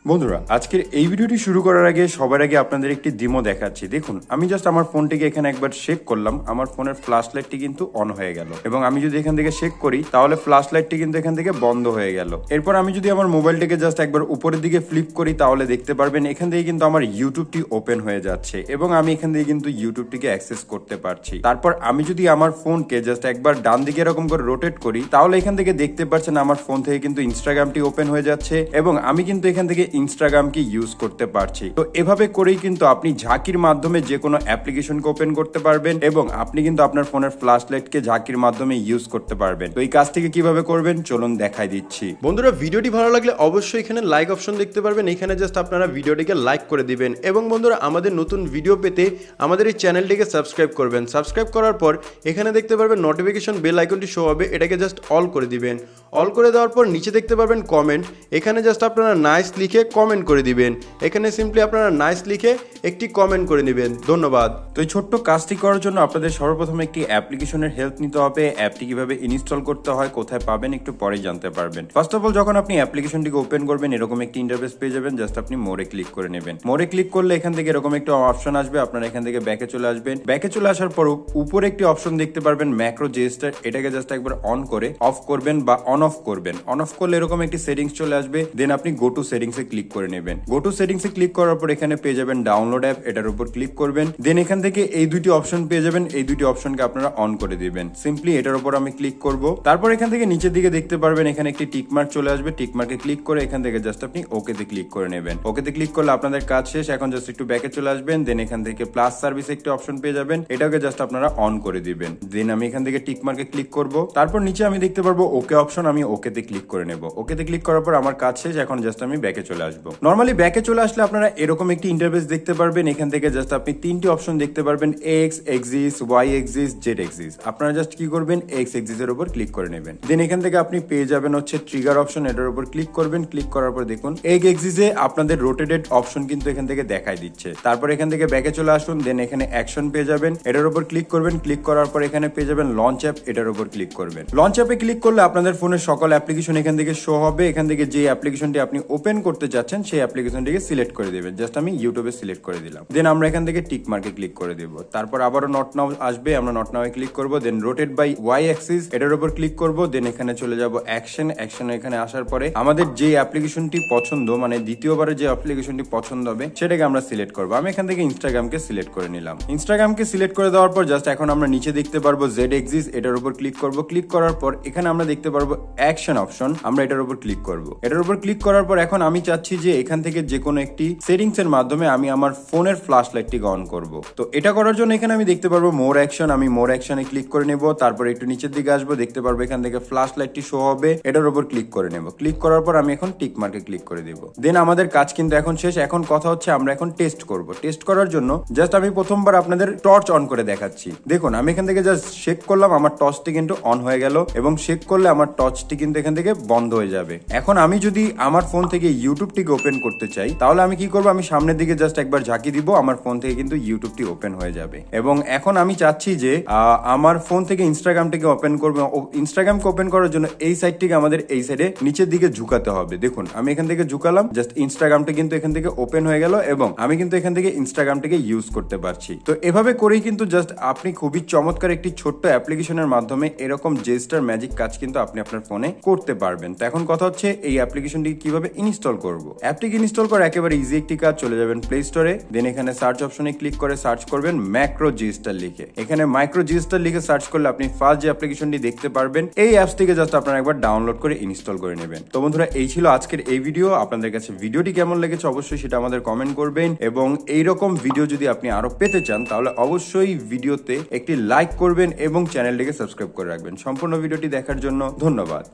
বন্ধুরা আজকের এই ভিডিওটি শুরু করার আগে সবার আগে আপনাদের একটি ডেমো দেখাচ্ছি। দেখুন আমি জাস্ট আমার ফোনটিকে এখানে একবার শেক করলাম, আমার ফোনের ফ্ল্যাশ লাইটটি কিন্তু অন হয়ে গেল এবং আমি যদি এখান থেকে শেক করি তাহলে ফ্ল্যাশ লাইটটি কিন্তু এখান থেকে বন্ধ হয়ে গেল। এরপর আমি যদি আমার মোবাইলটিকে জাস্ট একবার উপরের দিকে ফ্লিপ করি তাহলে দেখতে পারবেন এখান থেকে কিন্তু আমার ইউটিউবটি ওপেন হয়ে যাচ্ছে এবং আমি এখান থেকে কিন্তু ইউটিউবটিকে অ্যাক্সেস করতে পারছি। তারপর আমি যদি আমার ফোনকে জাস্ট একবার ডান দিকে এরকম করে রোটেট করি তাহলে এখান থেকে দেখতে পাচ্ছেন আমার ফোন থেকে কিন্তু ইনস্টাগ্রামটি ওপেন হয়ে যাচ্ছে এবং আমি কিন্তু এখান থেকে ইনস্টাগ্রামকে ইউজ করতে পারছি। তো এভাবে করেই কিন্তু আপনি ঝাঁকির মাধ্যমে যে কোনো অ্যাপ্লিকেশনকে ওপেন করতে পারবেন এবং আপনি কিন্তু আপনার ফোনের ফ্ল্যাশ লাইটকে ঝাঁকির মাধ্যমে ইউজ করতে পারবেন। তো এই কাজটিকে কিভাবে করবেন চলুন দেখাই দিচ্ছি। বন্ধুরা ভিডিওটি ভালো লাগলে অবশ্যই এখানে লাইক অপশন দেখতে পারবেন, এখানে জাস্ট আপনারা ভিডিওটিকে লাইক করে দিবেন এবং বন্ধুরা আমাদের নতুন ভিডিও পেতে আমাদের এই চ্যানেলটিকে সাবস্ক্রাইব করবেন। সাবস্ক্রাইব করার পর এখানে দেখতে পারবেন নোটিফিকেশন বেল আইকনটি শো হবে, এটাকে জাস্ট অল করে দিবেন। অল করে দেওয়ার পর নিচে দেখতে পারবেন কমেন্ট, এখানে জাস্ট আপনারা নাইস লিখে কমেন্ট করে দিবেন। এখানে সিম্পলি আপনারা নাইস লিখে একটি কমেন্ট করে নেবেন। ধন্যবাদ। তো এই ছোট্ট কাজটি করার জন্য আপনাদের সর্বপ্রথম একটি অ্যাপ্লিকেশনের হেল্প নিতে হবে। অ্যাপটি কিভাবে ইনস্টল করতে হয়, কোথায় পাবেন একটু পরে জানতে পারবেন। ফার্স্ট অফ অল যখন আপনি অ্যাপ্লিকেশনটিকে ওপেন করবেন এরকম একটি ইন্টারফেস পেয়ে যাবেন, জাস্ট আপনি মোরে ক্লিক করে নেবেন। মোরে ক্লিক করলে এখান থেকে এরকম একটা অপশন আসবে, আপনারা এখান থেকে ব্যাকে চলে আসবেন। ব্যাকে চলে আসার পর উপরে একটি অপশন দেখতে পারবেন ম্যাক্রো জেস্টার, এটাকে জাস্ট একবার অন করে অফ করবেন বা অন অফ করবেন। অন অফ করলে এরকম একটি সেটিংস চলে আসবে, দেন আপনি go to settings A click করে নেবেন। Go to settings A click করার পর এখানে পেয়ে যাবেন ডাউনলোড অ্যাপ, এটার উপর ক্লিক করবেন। দেন এখান থেকে এই দুটি অপশন পেয়ে যাবেন, এই দুটি অপশনকে আপনারা অন করে দিবেন। সিম্পলি এটার উপর আমি ক্লিক করব। তারপর এখান থেকে নিচের দিকে দেখতে পারবেন এখানে একটি টিক মার্ক চলে আসবে, টিক মার্কে ক্লিক করে এখান থেকে জাস্ট আপনি ওকে তে ক্লিক করে নেবেন। ওকে তে ক্লিক করলে আপনাদের কাজ শেষ। এখন জাস্ট একটু ব্যাকে চলে আসবেন, দেন এখান থেকে প্লাস সার্ভিস একটি অপশন পেয়ে যাবেন, এটাকে জাস্ট আপনারা অন করে দিবেন। দেন আমি এখান থেকে টিক মার্কে ক্লিক করব। তারপর নিচে আমি দেখতে পারবো ওকে অপশন, আমি ওকে তে ক্লিক করে নেব। ওকে তে ক্লিক করার পর আমার কাজ শেষ। এখন জাস্ট আমি ব্যাকে চলে আসবো। নরমালি ব্যাকে চলে আসলে আপনারা এরকম একটি ইন্টারফেস দেখতে পারবেন। এখান থেকে জাস্ট আপনি তিনটি অপশন দেখতে পারবেন, X axis, Y axis, Z axis. আপনারা জাস্ট কি করবেন, এক্স এক্সিস এর উপর ক্লিক করে নেবেন। দেন এখান থেকে আপনি পেয়ে যাবেন হচ্ছে ট্রিগার অপশন, এটার উপর ক্লিক করবেন। ক্লিক করার পর দেখুন এক্স এক্সিসে আপনাদের রোটেটেড অপশন কিন্তু এখান থেকে দেখাই দিচ্ছে। তারপর এখান থেকে ব্যাকে চলে আসুন, দেন এখানে অ্যাকশন পেয়ে যাবেন, এটার উপর ক্লিক করবেন। ক্লিক করার পর এখানে পেয়ে যাবেন লঞ্চ অ্যাপ, এটার উপর ক্লিক করবেন। লঞ্চ অ্যাপে ক্লিক করলে আপনাদের ফোনের সকল অ্যাপ্লিকেশন এখান থেকে শো হবে। এখান থেকে যে অ্যাপ্লিকেশনটি আপনি ওপেন করতে চাচ্ছেন সেই অ্যাপ্লিকেশনটিকে সিলেক্ট করে দেবেন। জাস্ট আমি ইউটিউবে সিলেক্ট করে দিলাম। দেন আমরা এখান থেকে টিক মার্কে ক্লিক করে দেব। তারপর আবারও নট নাও আসবে, আমরা নট নাও ক্লিক করব। দেন রোটেট বাই ওয়াই অ্যাক্সিস, এটার উপর ক্লিক করব। দেন এখানে চলে যাব অ্যাকশন, অ্যাকশন এখানে আসার পরে আমাদের যে অ্যাপ্লিকেশনটি পছন্দ, মানে দ্বিতীয়বারে যে অ্যাপ্লিকেশনটি পছন্দ হবে সেটাকে আমরা সিলেক্ট করব। আমি এখান থেকে ইনস্টাগ্রামকে সিলেক্ট করে নিলাম। ইনস্টাগ্রামকে সিলেক্ট করে দেওয়ার পর জাস্ট এখন আমরা নিচে দেখতে পারবো জেড এক্সিস, এটার উপর ক্লিক করব। ক্লিক করার পর এখানে আমরা দেখতে পারবো অ্যাকশন অপশন, আমরা এটার উপর ক্লিক করব। এটার উপর ক্লিক করার পর এখন আমি চাচ্ছি যে এখান থেকে যে কোনো একটি সেটিংস এর মাধ্যমে আমি আমার ফোনের ফ্ল্যাশ লাইটটিকে অন করব। তো এটা করার জন্য এখানে আমি দেখতে পারবো মোর অ্যাকশন, আমি মোর অ্যাকশনে ক্লিক করে নেব। তারপর একটু নিচের দিকে আসবো, দেখতে পারবো এখান থেকে ফ্ল্যাশ লাইটটি শো হবে, এটার উপর ক্লিক করে নেব। ক্লিক করার পর আমি এখন টিক মার্কে ক্লিক করে দেব। দেন আমাদের কাজ কিন্তু এখন শেষ। এখন কথা হচ্ছে আমরা এখন টেস্ট করব। টেস্ট করার জন্য জাস্ট আমি প্রথমবার আপনাদের টর্চ অন করে দেখাচ্ছি। দেখুন আমি এখান থেকে জাস্ট শেক করলাম, আমার টর্চটি কিন্তু অন হয়ে গেল এবং শেক করলে আমার টর্চটি কিন্তু এখান থেকে বন্ধ হয়ে যাবে। এখন আমি যদি আমার ফোন থেকে ইউটিউবটিকে ওপেন করতে চাই তাহলে আমি কি করব, আমি সামনের দিকে জাস্ট একবার ঝাঁকি দিব, আমার ফোন থেকে কিন্তু ইউটিউবটি ওপেন হয়ে যাবে। এবং এখন আমি চাচ্ছি যে আমার ফোন থেকে ইনস্টাগ্রামটিকে ওপেন করবো। ইনস্টাগ্রামকে ওপেন করার জন্য এই সাইডটিকে আমাদের এই সাইডে নিচের দিকে ঝুঁকাতে হবে। দেখুন আমি এখান থেকে ঝুঁকালাম, জাস্ট ইনস্টাগ্রামটা কিন্তু এখান থেকে ওপেন হয়ে গেল এবং আমি কিন্তু এখান থেকে ইনস্টাগ্রামটিকে ইউজ করতে পারছি। তো এভাবে করেই কিন্তু জাস্ট আপনি খুবই চমৎকার একটি ছোট্ট অ্যাপ্লিকেশনের মাধ্যমে এরকম জেস্টার ম্যাজিক কাজ কিন্তু আপনি আপনার ফোনে করতে পারবেন। তো এখন কথা হচ্ছে এই অ্যাপ্লিকেশনটি কিভাবে ইনস্টল করব। অ্যাপটিকে ইনস্টল করা একেবারে ইজি একটি কাজ। চলে যাবেন প্লে স্টোরে, দেন এখানে সার্চ অপশনে ক্লিক করে সার্চ করবেন ম্যাক্রো জেস্টার লিখে। এখানে মাইক্রো জেস্টার লিখে সার্চ করলে আপনি ফার্স্ট যে অ্যাপ্লিকেশনটি দেখতে পারবেন এই অ্যাপসটিকে জাস্ট আপনারা একবার ডাউনলোড করে ইনস্টল করে নেবেন। তো বন্ধুরা এই ছিল আজকের এই ভিডিও। আপনাদের কাছে ভিডিওটি কেমন লেগেছে অবশ্যই সেটা আমাদের কমেন্ট করবেন এবং এইরকম ভিডিও যদি আপনি আরো পেতে চান তাহলে অবশ্যই ভিডিওতে একটি লাইক করবেন এবং চ্যানেলটিকে সাবস্ক্রাইব করে রাখবেন। সম্পূর্ণ ভিডিওটি দেখার জন্য ধন্যবাদ।